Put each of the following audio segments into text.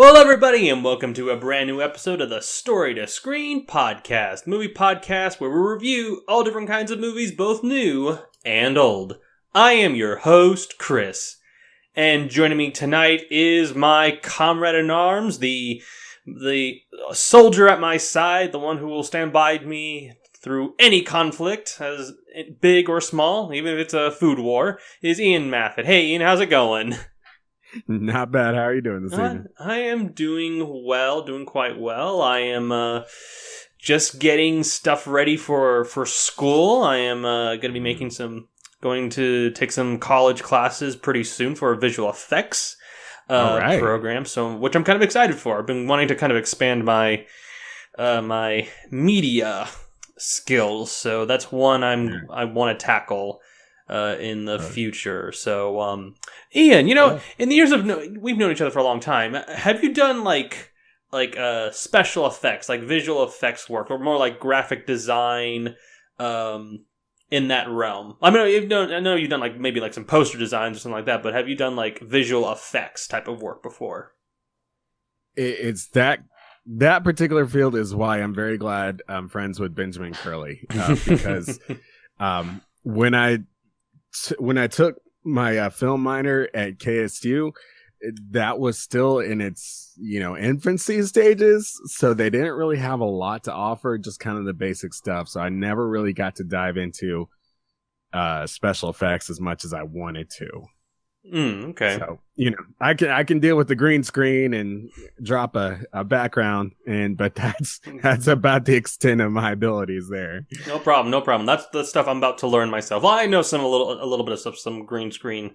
Well, everybody, and welcome to a brand new episode of the Story to Screen podcast, movie podcast where we review all different kinds of movies, both new and old. I am your host, Chris, and joining me tonight is my comrade in arms, the soldier at my side, the one who will stand by me through any conflict, as big or small, even if it's a food war, is Ian Maffett. Hey, Ian, how's it going? Not bad. How are you doing this evening? I am doing well, doing quite well. I am just getting stuff ready for school. I am going to be going to take some college classes pretty soon for a visual effects program, which I'm kind of excited for. I've been wanting to kind of expand my my media skills, so that's one I want to tackle in the future. So, Ian, in the years we've known each other for a long time, have you done like special effects, like visual effects work, or more like graphic design, in that realm? I mean, I know you've done like maybe like some poster designs or something like that, but have you done like visual effects type of work before? It's that particular field is why I'm very glad I'm friends with Benjamin Curley, because when I took my film minor at KSU, that was still in its infancy stages, so they didn't really have a lot to offer, just kind of the basic stuff. So I never really got to dive into special effects as much as I wanted to. Okay. So I can deal with the green screen and drop a background, but that's about the extent of my abilities there. No problem. That's the stuff I'm about to learn myself. Well, I know a little bit of stuff, some green screen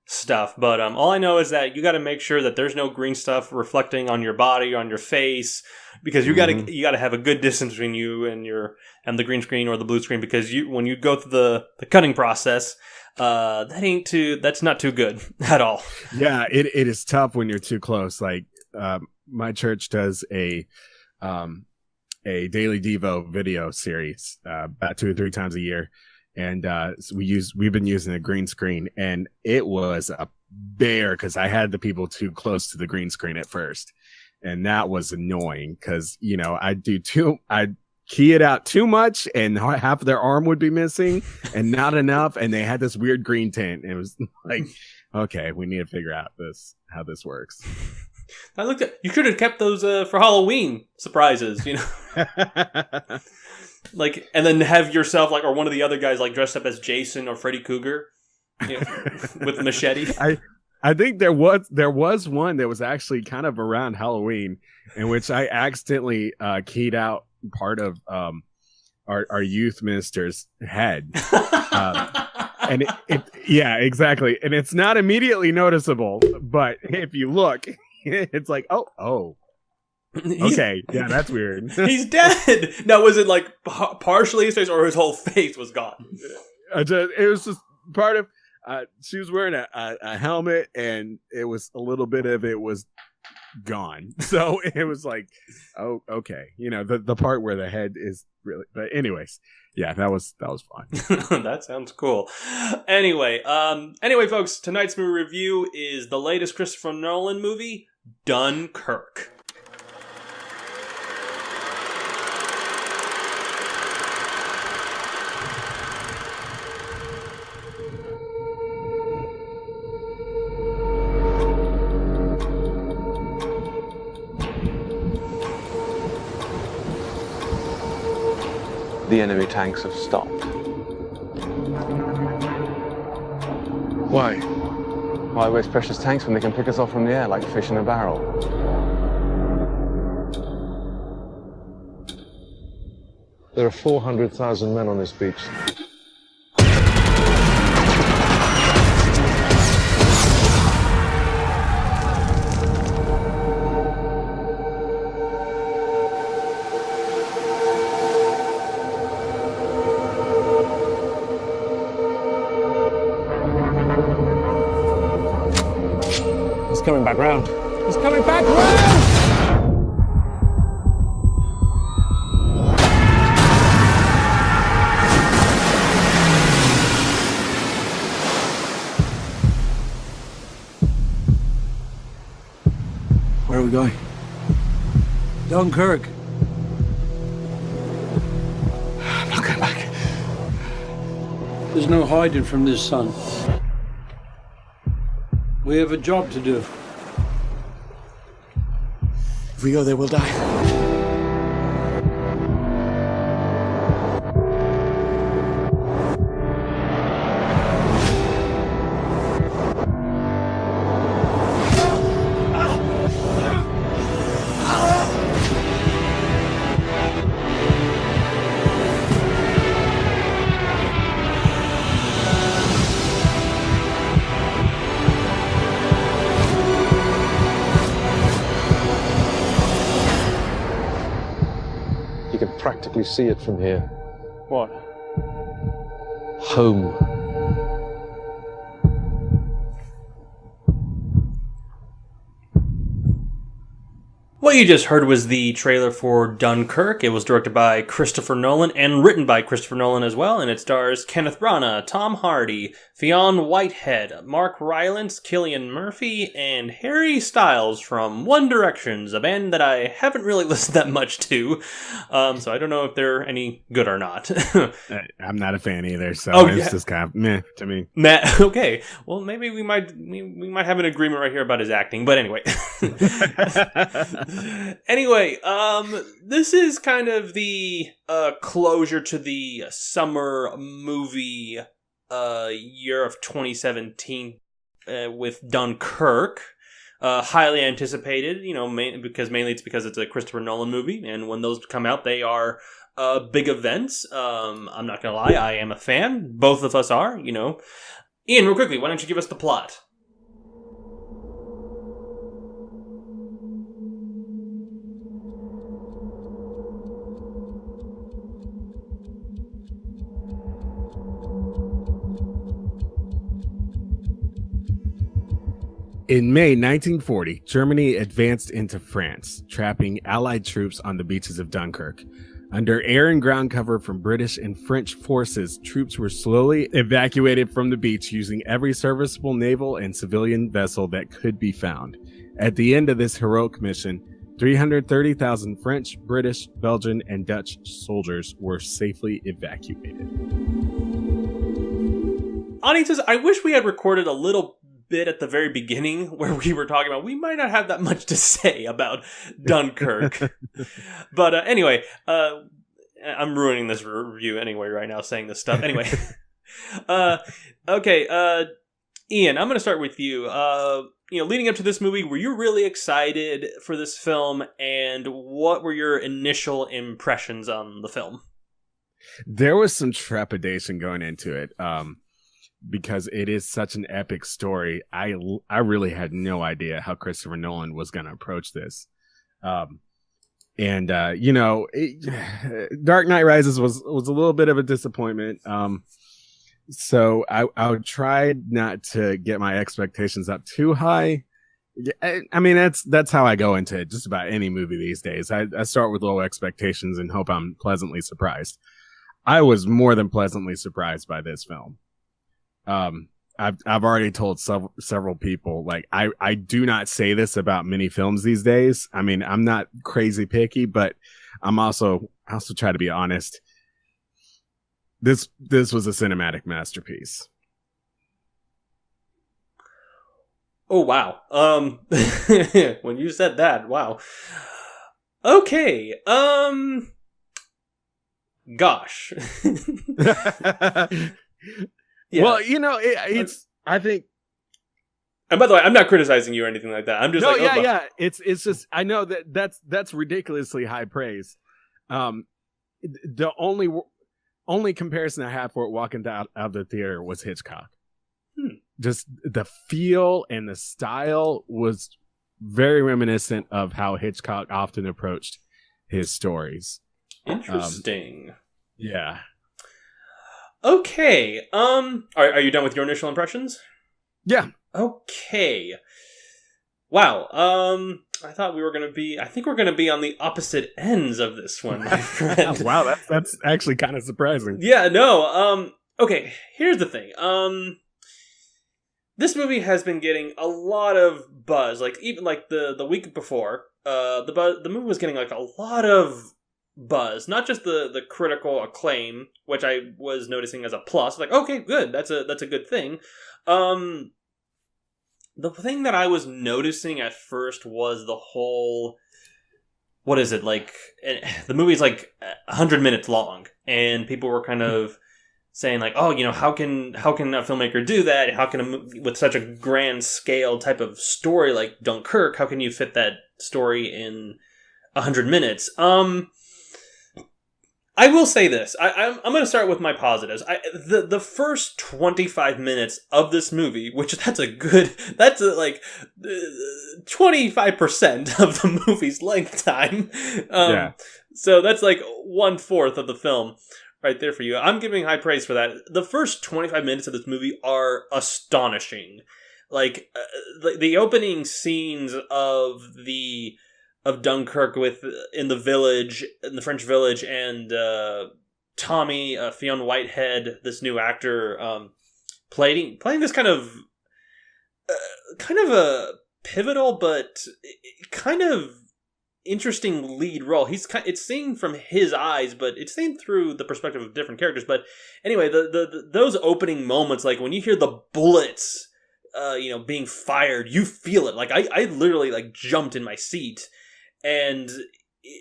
stuff, but all I know is that you got to make sure that there's no green stuff reflecting on your body or on your face, because you got to have a good distance between you and the green screen or the blue screen, because when you go through the cutting process, that's not too good at all. Yeah, it is tough when you're too close. Like my church does a daily Devo video series about 2 or 3 times a year, and so we've been using a green screen, and it was a bear because I had the people too close to the green screen at first, and that was annoying because I'd key it out too much and half of their arm would be missing and not enough, and they had this weird green tint, and it was like, okay, we need to figure out how this works. You should have kept those for Halloween surprises, like, and then have yourself or one of the other guys dressed up as Jason or Freddy Krueger, with a machete. I think there was one that was actually kind of around Halloween in which I accidentally keyed out part of our youth minister's head, and yeah, exactly, and it's not immediately noticeable, but if you look, it's like, oh, okay, yeah, that's weird. He's dead. Now, was it partially his face, or his whole face was gone? It was just part of. She was wearing a helmet, and it was a little bit of it was gone, so it was like, oh, okay, the part where the head is really. But anyways, yeah, that was fun. That sounds cool. Anyway, folks, tonight's movie review is the latest Christopher Nolan movie, Dunkirk. The enemy tanks have stopped. Why? Why waste precious tanks when they can pick us off from the air like fish in a barrel? There are 400,000 men on this beach. He's coming back round. He's coming back round! Where are we we going? Dunkirk. I'm not going back. There's no hiding from this, son. We have a job to do. If we go there, we'll die. You can practically see it from here. What? Home. What you just heard was the trailer for Dunkirk. It was directed by Christopher Nolan and written by Christopher Nolan as well, and it stars Kenneth Branagh, Tom Hardy, Fionn Whitehead, Mark Rylance, Cillian Murphy, and Harry Styles from One Directions, a band that I haven't really listened that much to, so I don't know if they're any good or not. I'm not a fan either, so it's just kind of meh to me. Matt, okay, well maybe we might have an agreement right here about his acting, but anyway. Anyway, this is kind of the closure to the summer movie year of 2017 with Dunkirk. Highly anticipated, mainly it's because it's a Christopher Nolan movie, and when those come out, they are big events. I'm not gonna lie, I am a fan. Both of us are, Ian, real quickly, why don't you give us the plot? In May 1940, Germany advanced into France, trapping Allied troops on the beaches of Dunkirk. Under air and ground cover from British and French forces, troops were slowly evacuated from the beach using every serviceable naval and civilian vessel that could be found. At the end of this heroic mission, 330,000 French, British, Belgian, and Dutch soldiers were safely evacuated. Audiences, I wish we had recorded a little bit at the very beginning where we were talking about we might not have that much to say about Dunkirk. But anyway, I'm ruining this review anyway right now saying this stuff. Anyway. Okay, Ian, I'm going to start with you. Leading up to this movie, were you really excited for this film, and what were your initial impressions on the film? There was some trepidation going into it. Because it is such an epic story, I really had no idea how Christopher Nolan was going to approach this. Dark Knight Rises was a little bit of a disappointment. So I tried not to get my expectations up too high. I mean, that's how I go into just about any movie these days. I start with low expectations and hope I'm pleasantly surprised. I was more than pleasantly surprised by this film. I've already told several people, like, I do not say this about many films these days. I mean, I'm not crazy picky, but I also try to be honest. This was a cinematic masterpiece. Oh, wow. When you said that, wow. Okay. Gosh. Yeah. Well, it's. I think. And by the way, I'm not criticizing you or anything like that. I'm just yeah. It's just. I know that's ridiculously high praise. The only comparison I had for it walking out of the theater was Hitchcock. Just the feel and the style was very reminiscent of how Hitchcock often approached his stories. Interesting. Yeah. Okay. Are you done with your initial impressions? Yeah. Okay. Wow. I thought we were going to be... I think we're going to be on the opposite ends of this one, my friend. Wow, that's actually kind of surprising. Yeah, no. Okay, here's the thing. this movie has been getting a lot of buzz. Like even like the week before, the movie was getting like a lot of buzz, not just the critical acclaim, which I was noticing as a plus. Like, okay, good, that's a good thing. The thing that I was noticing at first was the whole, what is it, like, the movie's like 100 minutes long, and people were kind of saying like, oh, how can a filmmaker do that? How can with such a grand scale type of story like Dunkirk, how can you fit that story in 100 minutes? I will say this. I'm going to start with my positives. The first 25 minutes of this movie, which that's like 25% of the movie's length time. So that's like 1/4 of the film right there for you. I'm giving high praise for that. The first 25 minutes of this movie are astonishing. Like the opening scenes of Dunkirk in the French village, and Tommy, Fionn Whitehead, this new actor, playing this kind of a pivotal but kind of interesting lead role. It's seen from his eyes, but it's seen through the perspective of different characters. But anyway, those opening moments, like when you hear the bullets, being fired, you feel it. Like I literally like jumped in my seat. And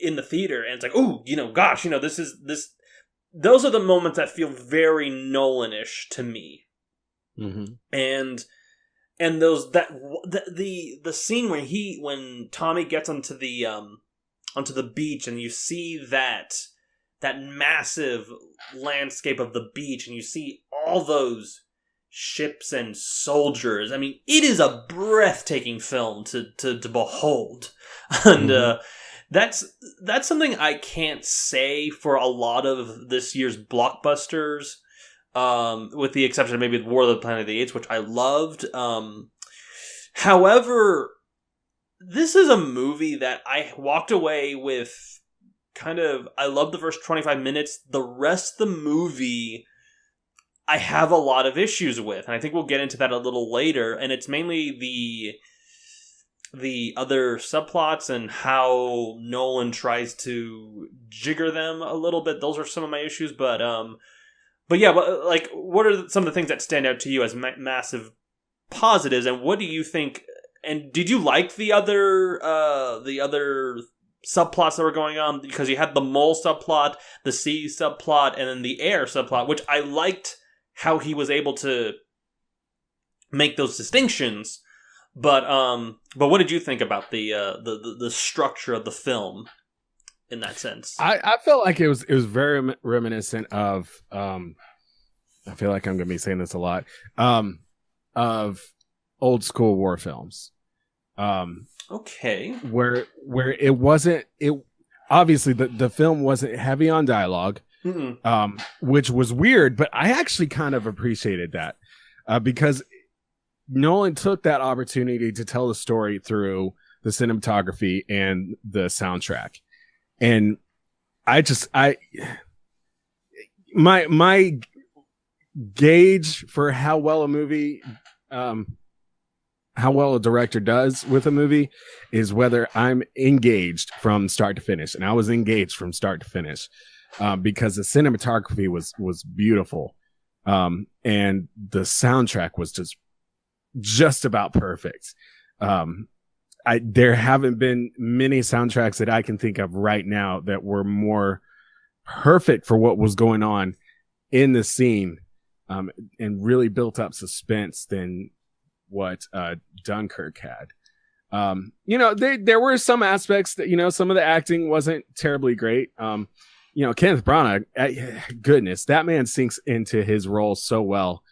in the theater, and it's like, oh, gosh, those are the moments that feel very Nolan-ish to me. Mm-hmm. And those the scene when Tommy gets onto the beach, and you see that massive landscape of the beach, and you see all those ships and soldiers. I mean, it is a breathtaking film to behold. And that's something I can't say for a lot of this year's blockbusters, with the exception of maybe War of the Planet of the Apes, which I loved. However, this is a movie that I walked away with I love the first 25 minutes. The rest of the movie I have a lot of issues with, and I think we'll get into that a little later, and it's mainly the other subplots and how Nolan tries to jigger them a little bit. Those are some of my issues, but like, what are some of the things that stand out to you as massive positives, and what do you think? And did you like the other subplots that were going on? Because you had the mole subplot, the sea subplot, and then the air subplot, which I liked how he was able to make those distinctions. But what did you think about the structure of the film in that sense? I felt like it was very reminiscent of I feel like I'm going to be saying this a lot, of old school war films. Okay. Where it obviously the film wasn't heavy on dialogue, which was weird, but I actually kind of appreciated that because Nolan took that opportunity to tell the story through the cinematography and the soundtrack. And my gauge for how well a movie, how well a director does with a movie is whether I'm engaged from start to finish. And I was engaged from start to finish because the cinematography was beautiful. And the soundtrack was just about perfect. There haven't been many soundtracks that I can think of right now that were more perfect for what was going on in the scene, and really built up suspense than what Dunkirk had. There were some aspects that, some of the acting wasn't terribly great. Kenneth Branagh, goodness, that man sinks into his role so well.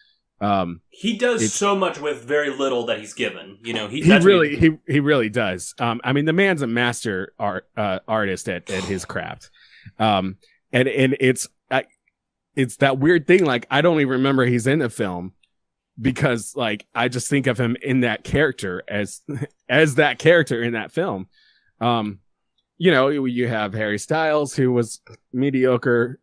He does so much with very little that he's given. He really does. The man's a master artist at his craft. And it's that weird thing. Like, I don't even remember he's in the film because, like, I just think of him in that character as that character in that film. You have Harry Styles, who was mediocre.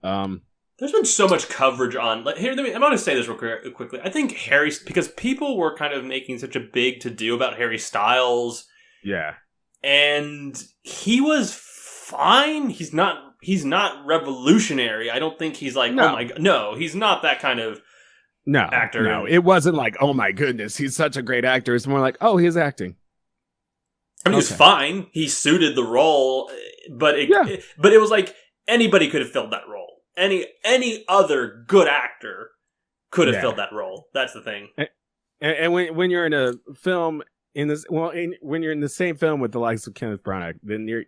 There's been so much coverage on. Like, here, I'm going to say this real quickly. I think because people were kind of making such a big to do about Harry Styles. Yeah, and he was fine. He's not revolutionary. I don't think he's like, No. oh my god. No, he's not that kind of actor. No, it wasn't like, oh my goodness, he's such a great actor. It's more like, oh, he's acting. I mean, he was fine. He suited the role, but it was like anybody could have filled that role. Any other good actor could have filled that role. That's the thing. And when you're in a film when you're in the same film with the likes of Kenneth Branagh, then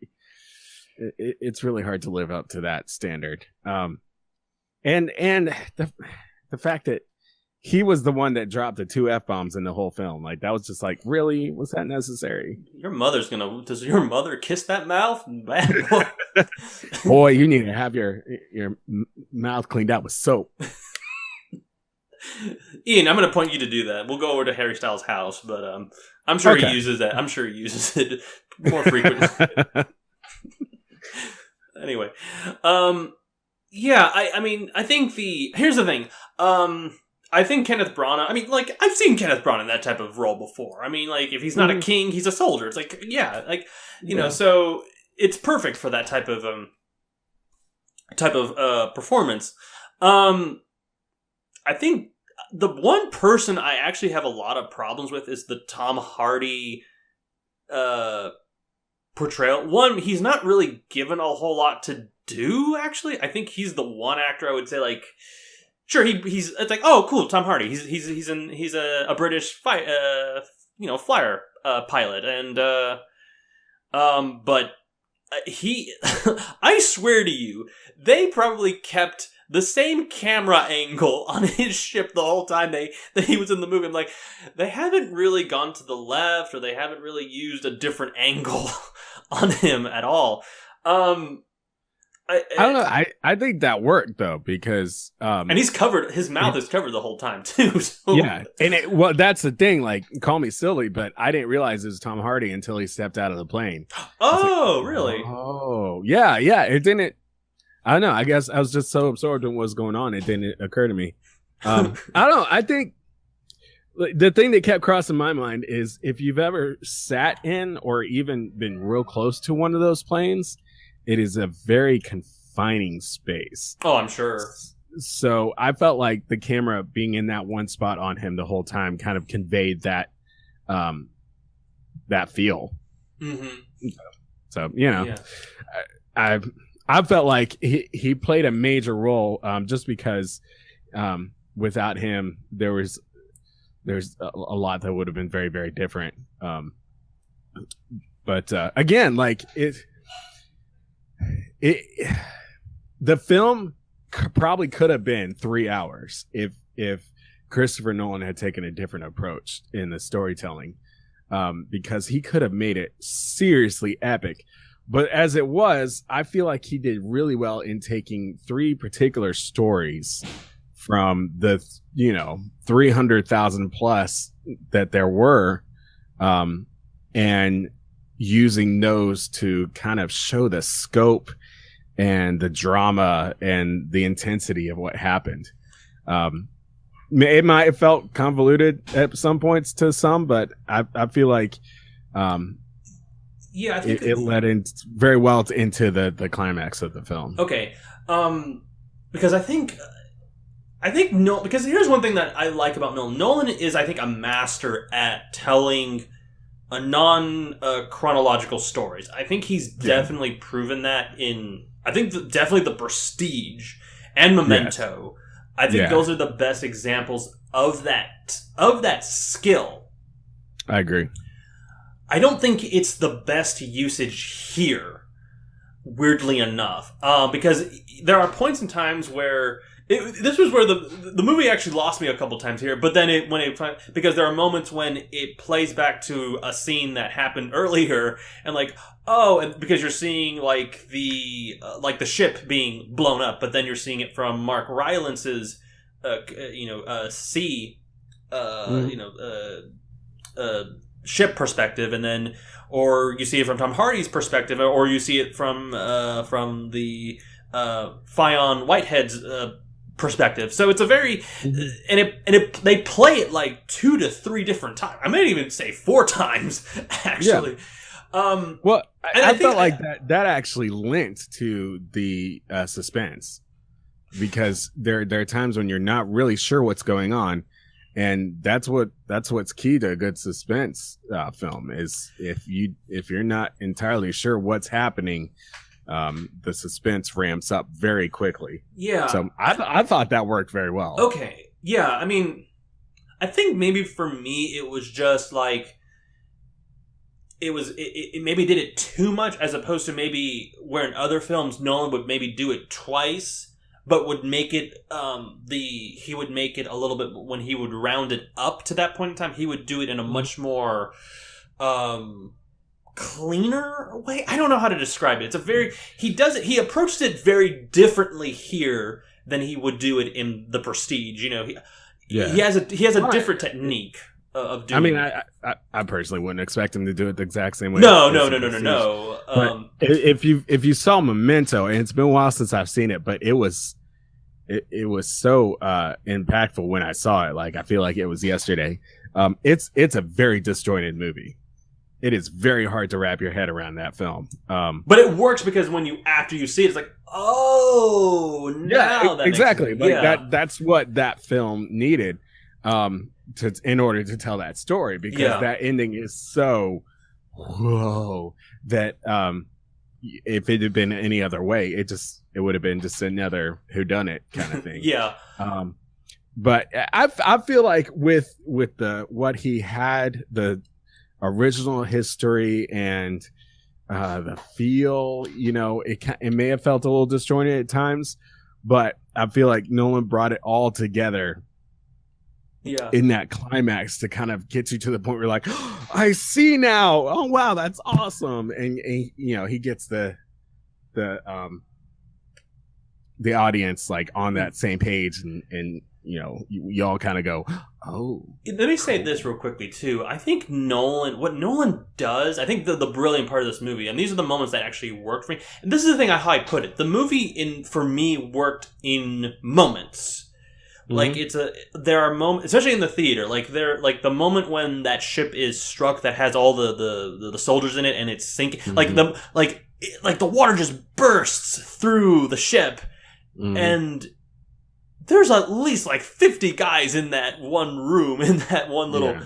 it's really hard to live up to that standard. And the fact that he was the one that dropped the 2 F-bombs in the whole film, like that was just like, really, was that necessary? Does your mother kiss that mouth? Bad boy. Boy, you need to have your mouth cleaned out with soap. Ian, I'm going to point you to do that. We'll go over to Harry Styles' house, but I'm sure he uses that. I'm sure he uses it more frequently. Anyway, I mean, I think here's the thing. I think Kenneth Branagh. I mean, like, I've seen Kenneth Branagh in that type of role before. I mean, like, if he's not a king, he's a soldier. It's like, you know, so it's perfect for that type of performance. I think the one person I actually have a lot of problems with is the Tom Hardy portrayal. One, he's not really given a whole lot to do, actually. I think he's the one actor I would say, like, sure, he's it's like, oh, cool, Tom Hardy. He's a British flyer pilot, and but he I swear to you, they probably kept the same camera angle on his ship the whole time that he was in the movie. I'm like, they haven't really gone to the left, or they haven't really used a different angle on him at all. I don't know. I think that worked though, because and he's covered. His mouth is covered the whole time too. So. Yeah, and that's the thing. Like, call me silly, but I didn't realize it was Tom Hardy until he stepped out of the plane. Oh, really? Oh, yeah. It didn't. I don't know. I guess I was just so absorbed in what's going on, it didn't occur to me. I don't know. I think the thing that kept crossing my mind is if you've ever sat in or even been real close to one of those planes, it is a very confining space. Oh, I'm sure. So I felt like the camera being in that one spot on him the whole time kind of conveyed that feel. Mm-hmm. So, you know, yeah. I felt like he played a major role just because without him there's a lot that would have been very, very different. But again, like the film probably could have been 3 hours if Christopher Nolan had taken a different approach in the storytelling, because he could have made it seriously epic. But as it was, I feel like he did really well in taking 3 particular stories from the 300,000 plus that there were, and using those to kind of show the scope and the drama and the intensity of what happened. It might have felt convoluted at some points to some, but I feel like I think it led in very well into the climax of the film. Okay, because I think because here's one thing that I like about Nolan. Nolan is, I think, a master at telling a non-chronological stories. I think he's definitely proven that in, I think, definitely The Prestige and Memento. Yes. I think those are the best examples of that skill. I agree. I don't think it's the best usage here, weirdly enough, because there are points in times where this was where the movie actually lost me a couple times here. But then because there are moments when it plays back to a scene that happened earlier, and and because you're seeing like the ship being blown up, but then you're seeing it from Mark Rylance's ship perspective, and then, or you see it from Tom Hardy's perspective, or you see it from the Fionn Whitehead's perspective. So it's a very they play it like 2 to 3 different times. I might even say 4 times actually. Well, I felt like that actually linked to the suspense, because there are times when you're not really sure what's going on, and that's what's key to a good suspense film is if you're not entirely sure what's happening, the suspense ramps up very quickly. Yeah. So I thought that worked very well. Okay. Yeah. I mean, I think maybe for me it was just like it maybe did it too much, as opposed to maybe where in other films Nolan would maybe do it twice, but would make it he would make it a little bit, when he would round it up to that point in time, he would do it in a much more cleaner way. I don't know how to describe it. He approached it very differently here than he would do it in The Prestige. You know, he has a different technique of doing. I mean, I personally wouldn't expect him to do it the exact same way. No. But if you saw Memento, and it's been a while since I've seen it, but it was so impactful when I saw it. Like, I feel like it was yesterday. It's a very disjointed movie. It is very hard to wrap your head around that film. But it works because after you see it, it's like, oh, now that exactly. Makes sense. Like that's what that film needed. In order to tell that story, because that ending is so whoa that if it had been any other way, it would have been just another whodunit kind of thing. But I feel like with what he had, the original history and the feel, you know, it may have felt a little disjointed at times, but I feel like Nolan brought it all together in that climax to kind of get you to the point where you're like, oh, I see now. Oh wow, that's awesome. And you know, he gets the audience like on that same page, and you know, you all kind of go, oh. Let me say this real quickly too. I think what Nolan does, I think the brilliant part of this movie, and these are the moments that actually worked for me. And this is the thing how I put it. The movie for me worked in moments. Like there are moments, especially in the theater, like the moment when that ship is struck that has all the soldiers in it and it's sinking, like the water just bursts through the ship, and there's at least like 50 guys in that one room, in that one little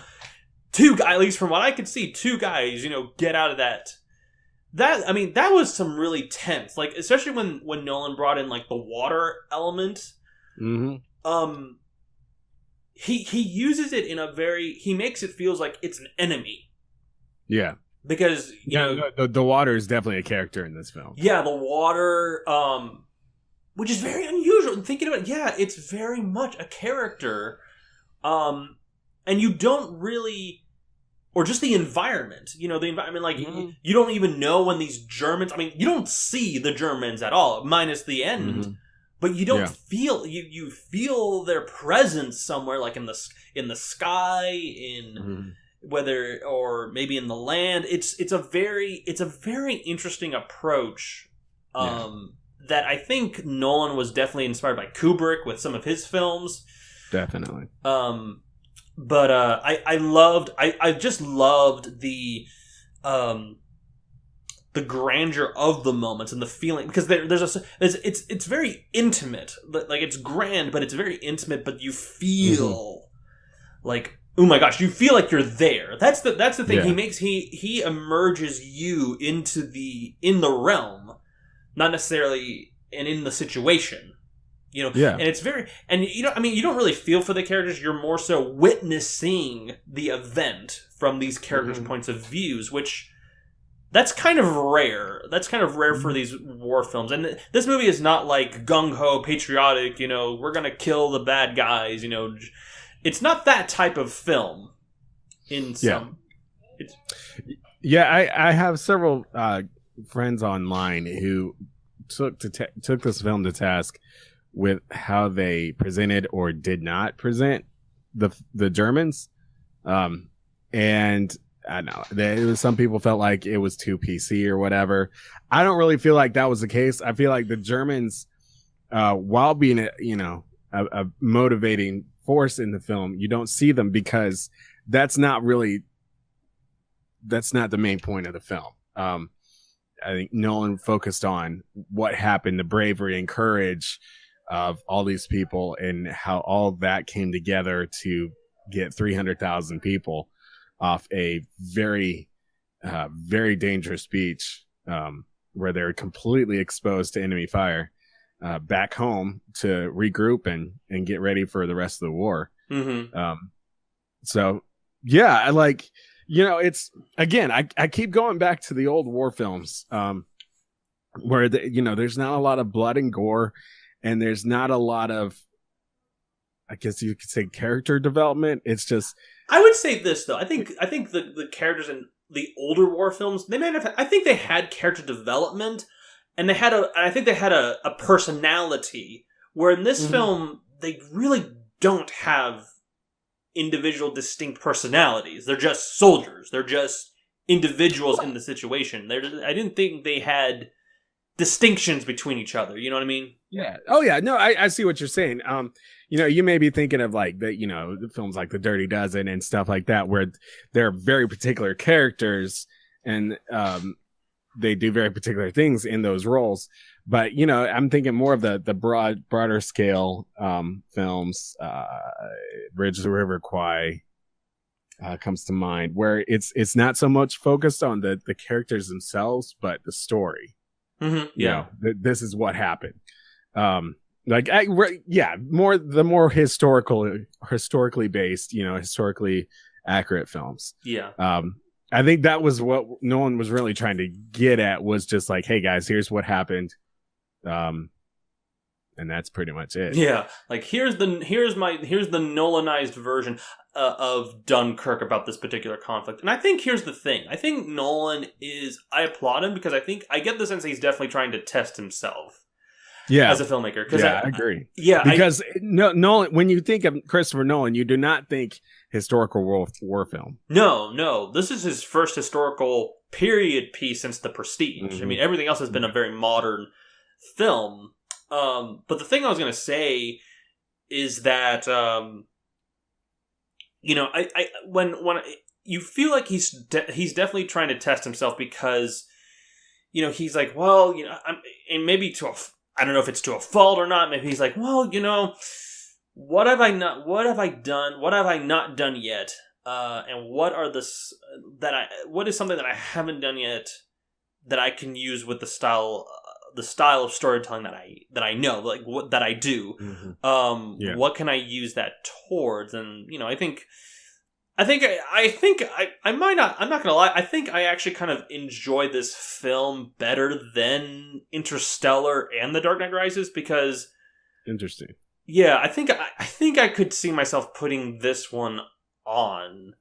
2 guys, at least from what I could see, 2 guys, you know, get out of that. I mean, that was some really tense, like especially when Nolan brought in like the water element. He uses it in a he makes it feels like it's an enemy. Yeah. Because you know the water is definitely a character in this film. Yeah, the water, which is very unusual. And thinking about it, it's very much a character. And you don't really, or just the environment. You know, the environment, like you don't even know when these Germans. I mean, you don't see the Germans at all, minus the end. But you don't feel you feel their presence somewhere, like in the sky, whether or maybe in the land. It's a very interesting approach. That I think Nolan was definitely inspired by Kubrick with some of his films. Definitely. But I just loved the grandeur of the moments and the feeling, because it's very intimate. Like, it's grand, but it's very intimate. But you feel like, oh my gosh, you feel like you're there. That's the thing. Yeah. He emerges you in the realm, not necessarily in the situation. You know, and it's you don't really feel for the characters. You're more so witnessing the event from these characters' points of views, which. That's kind of rare. For these war films. And this movie is not like gung-ho, patriotic, you know, we're going to kill the bad guys, you know. It's not that type of film in some... I have several friends online who took this film to task with how they presented or did not present the Germans. And I know some people felt like it was too PC or whatever. I don't really feel like that was the case. I feel like the Germans, while being a motivating force in the film, you don't see them because that's not the main point of the film. I think Nolan focused on what happened, the bravery and courage of all these people, and how all that came together to get 300,000 people off a very, very dangerous beach, where they're completely exposed to enemy fire, back home to regroup and get ready for the rest of the war. Mm-hmm. So yeah, I like, it's, again, I keep going back to the old war films, where there's not a lot of blood and gore, and there's not a lot of, I guess you could say, character development. It's just, I would say this though. I think the characters in the older war films, they might have. I think they had character development, and I think they had a personality. Where in this film, they really don't have individual distinct personalities. They're just soldiers. They're just individuals in the situation. I didn't think they had distinctions between each other. You know what I mean? Yeah. Oh yeah. No, I see what you're saying. You may be thinking of like the films like The Dirty Dozen and stuff like that, where they're very particular characters and they do very particular things in those roles. But I'm thinking more of the broader scale films. Bridge of the River Kwai comes to mind, where it's not so much focused on the characters themselves, but the story. Mm-hmm. Yeah. This is what happened. The more historically based, historically accurate films. Yeah. I think that was what Nolan was really trying to get at, was just like, hey guys, here's what happened. And that's pretty much it. Yeah. Like here's the Nolanized version of Dunkirk about this particular conflict. And I think here's the thing. I think Nolan I applaud him because I get the sense that he's definitely trying to test himself. Yeah, as a filmmaker. Yeah, I agree. Yeah, because Nolan, when you think of Christopher Nolan, you do not think historical war film. No, this is his first historical period piece since The Prestige. Mm-hmm. I mean, everything else has been a very modern film. But the thing I was going to say is that, when you feel like he's definitely trying to test himself because, he's like, well, and maybe I don't know if it's to a fault or not. Maybe he's like, well, what have I not done yet? And what is something that I haven't done yet that I can use with the style of storytelling that I know, like that I do. Mm-hmm. What can I use that towards? And I'm not gonna lie. I think I actually kind of enjoy this film better than Interstellar and The Dark Knight Rises because. Interesting. Yeah, I think I could see myself putting this one on.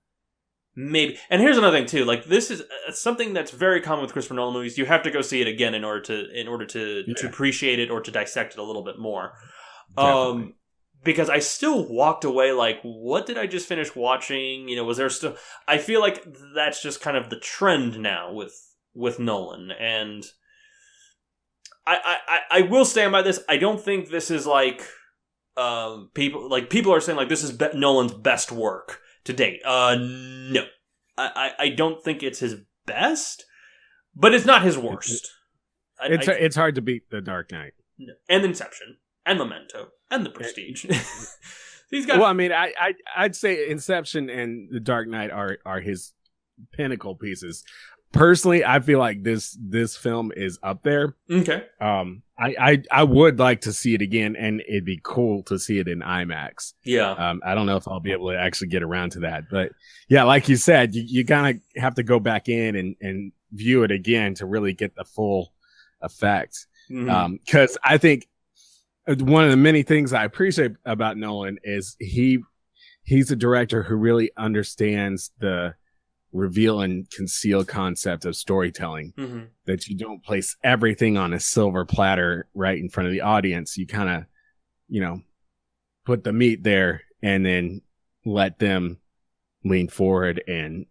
Maybe. And here's another thing too. Like this is something that's very common with Christopher Nolan movies. You have to go see it again in order to appreciate it or to dissect it a little bit more. Definitely. Because I still walked away like, what did I just finish watching? Was there still... I feel like that's just kind of the trend now with Nolan. And I will stand by this. I don't think this is like... people are saying like this is Nolan's best work to date. No. I don't think it's his best, but it's not his worst. It's hard to beat The Dark Knight. And Inception. And Memento. And The Prestige. These guys. Well, I mean, I'd say Inception and The Dark Knight are his pinnacle pieces. Personally, I feel like this film is up there. Okay. I would like to see it again, and it'd be cool to see it in IMAX. Yeah. I don't know if I'll be able to actually get around to that, but yeah, like you said, you kind of have to go back in and view it again to really get the full effect. Mm-hmm. 'Cause I think one of the many things I appreciate about Nolan is he's a director who really understands the reveal and conceal concept of storytelling. Mm-hmm. That you don't place everything on a silver platter right in front of the audience. You kind of, put the meat there and then let them lean forward and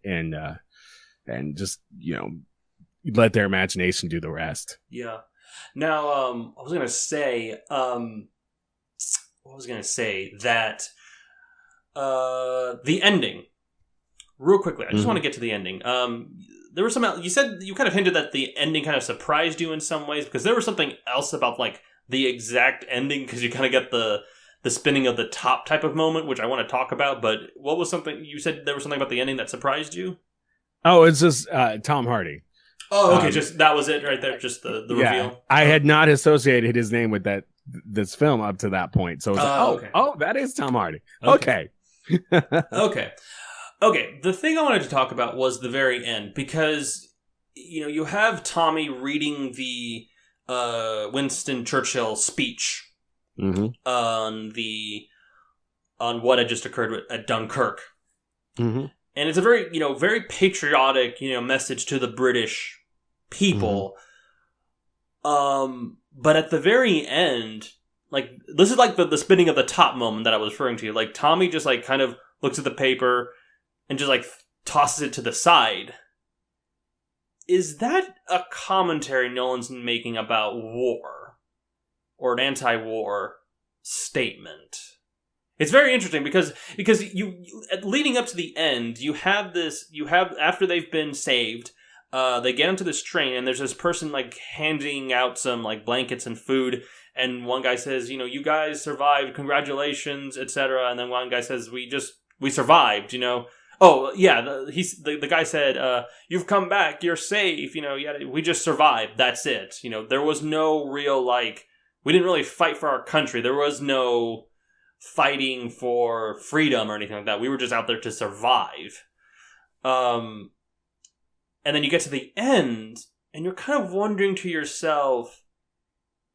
and just, let their imagination do the rest. Yeah. Now, I was gonna say that the ending. Real quickly, I just want to get to the ending. There was some. You said you kind of hinted that the ending kind of surprised you in some ways, because there was something else about like the exact ending, because you kind of get the spinning of the top type of moment, which I want to talk about. But what was something you said? There was something about the ending that surprised you. Oh, it's just Tom Hardy. Oh, okay, just that was it right there. Just the reveal. I had not associated his name with this film up to that point, so it was okay. That is Tom Hardy. Okay. Okay, the thing I wanted to talk about was the very end, because, you have Tommy reading the Winston Churchill speech on what had just occurred at Dunkirk. Mm-hmm. And it's a very, very patriotic, message to the British people. But at the very end, like, this is like the spinning of the top moment that I was referring to. Like, Tommy just, like, kind of looks at the paper and just, like, tosses it to the side. Is that a commentary Nolan's making about war? Or an anti-war statement? It's very interesting because you leading up to the end, you have after they've been saved, they get onto this train, and there's this person, like, handing out some, like, blankets and food, and one guy says, you guys survived, congratulations, etc. And then one guy says, we survived, Oh, yeah, the guy said, you've come back, you're safe, we just survived, that's it. There was no real, like, we didn't really fight for our country, there was no fighting for freedom or anything like that, we were just out there to survive. And then you get to the end, and you're kind of wondering to yourself,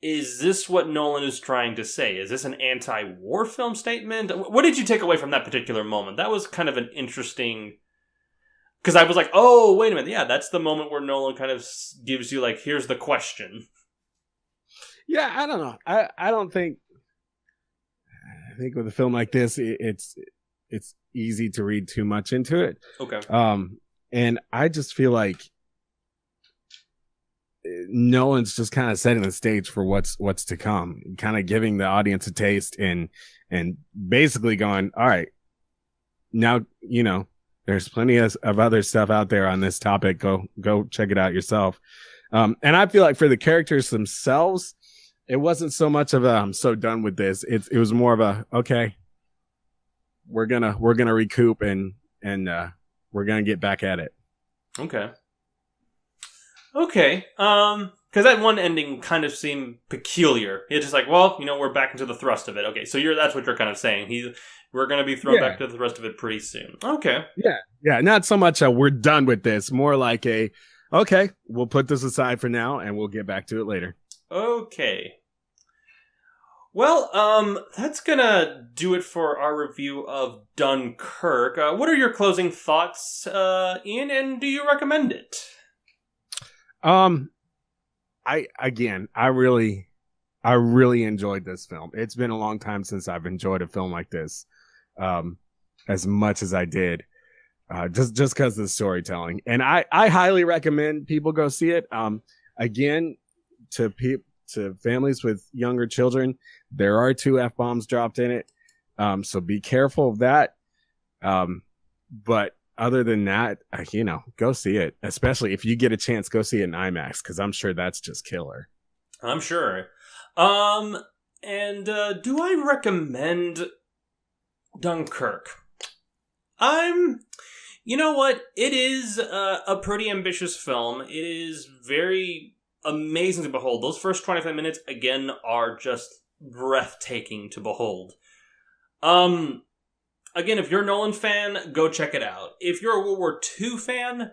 is this what Nolan is trying to say? Is this an anti-war film statement? What did you take away from that particular moment? That was kind of an interesting... Because I was like, oh, wait a minute. Yeah, that's the moment where Nolan kind of gives you, like, here's the question. Yeah, I don't know. I don't think... I think with a film like this, it's easy to read too much into it. Okay. And I just feel like Nolan's just kind of setting the stage for what's to come, kind of giving the audience a taste and basically going, all right, now, there's plenty of other stuff out there on this topic. Go check it out yourself. And I feel like for the characters themselves, it wasn't so much of a, I'm so done with this. It was more of a, okay, we're gonna recoup and we're gonna get back at it. Okay. Because that one ending kind of seemed peculiar. It's just like, well, we're back into the thrust of it. Okay, so that's what you're kind of saying. We're going to be thrown back to the thrust of it pretty soon. Okay. Yeah. Not so much we're done with this. More like okay, we'll put this aside for now and we'll get back to it later. Okay. Well, that's gonna do it for our review of Dunkirk. What are your closing thoughts, Ian, and do you recommend it? I really enjoyed this film. It's been a long time since I've enjoyed a film like this, as much as I did, just because of the storytelling. And I highly recommend people go see it. Again, to families with younger children, there are 2 F-bombs dropped in it. So be careful of that. But other than that, go see it. Especially if you get a chance, go see it in IMAX, because I'm sure that's just killer. I'm sure. And do I recommend Dunkirk? You know what? It is a pretty ambitious film. It is very amazing to behold. Those first 25 minutes, again, are just breathtaking to behold. Again, if you're a Nolan fan, go check it out. If you're a World War II fan,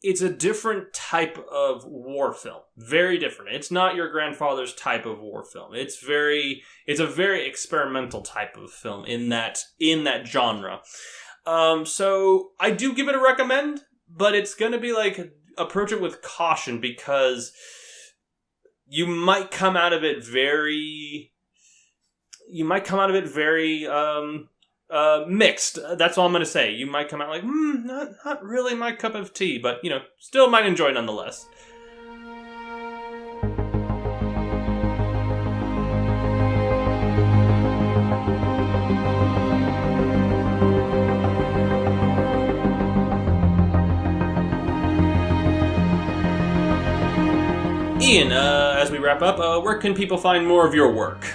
it's a different type of war film. Very different. It's not your grandfather's type of war film. It's a very experimental type of film in that genre. So I do give it a recommend, but it's going to be like, approach it with caution, because you might come out of it very Mixed. That's all I'm going to say. You might come out like, not really my cup of tea, but, still might enjoy nonetheless. Ian, as we wrap up, where can people find more of your work?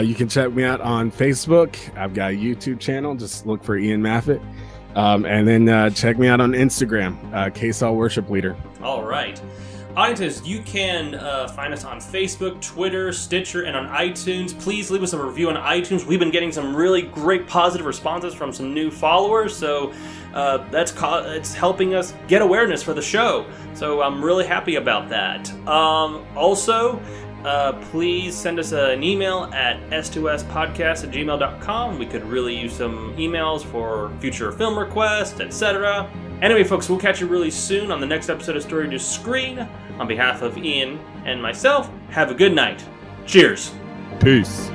You can check me out on Facebook. I've got a YouTube channel. Just look for Ian Maffett. And then check me out on Instagram, KSOL Worship Leader. All right. Audiences, you can find us on Facebook, Twitter, Stitcher, and on iTunes. Please leave us a review on iTunes. We've been getting some really great positive responses from some new followers, so it's helping us get awareness for the show. So I'm really happy about that. Also, please send us an email at s2spodcast@gmail.com. We could really use some emails for future film requests, etc. Anyway, folks, we'll catch you really soon on the next episode of Story to Screen. On behalf of Ian and myself, have a good night. Cheers. Peace.